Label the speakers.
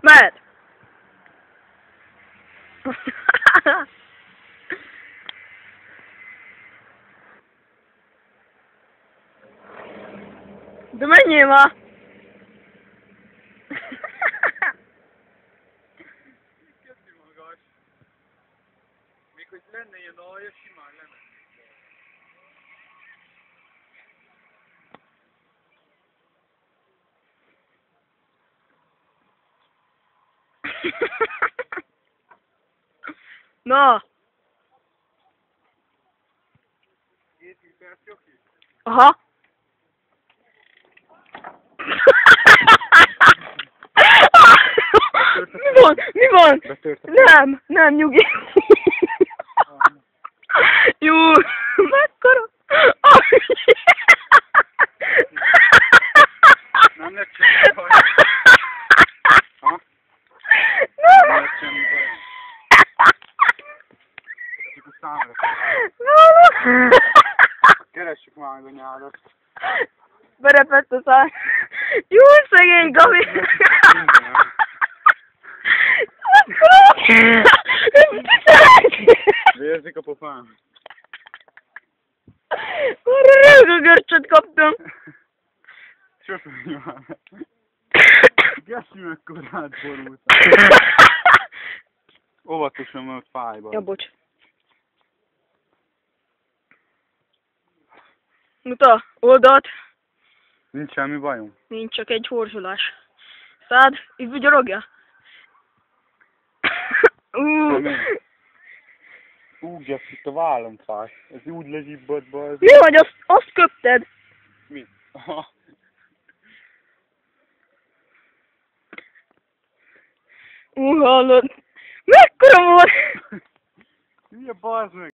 Speaker 1: Mehet! De menjél már!
Speaker 2: Köszi magas. Még hogy lenne ilyen alja, simán lenne.
Speaker 1: Na!
Speaker 2: 2 perc jogi?
Speaker 1: Aha! Mi van? Mi van?
Speaker 2: Betörtem.
Speaker 1: Nem, nyugi. Jó, mekkora?
Speaker 2: Nem lett semmi baj. Ha? Nem lett semmi baj. Csak a számra. Keressük már meg a nyárat.
Speaker 1: Berepett a szár. Jó, szegény Gabi.
Speaker 2: Vérzik a pofám.
Speaker 1: Arra rögögörcsöt kaptam.
Speaker 2: Söpörj már. Gessi mekkorát borultál. Óvatosan, mert fájban.
Speaker 1: Ja, bocs. Muta, oldalt.
Speaker 2: Nincs semmi bajom.
Speaker 1: Nincs, csak egy horzsolás. Szád, így vigyorogja.
Speaker 2: Gessi, itt a vállam fáj. Ez úgy lezsibbad be. Ez...
Speaker 1: Mi vagy, azt köpted?
Speaker 2: Mi? Aha.
Speaker 1: Hallod. Mekkora volt?
Speaker 2: Hülye, bazd meg!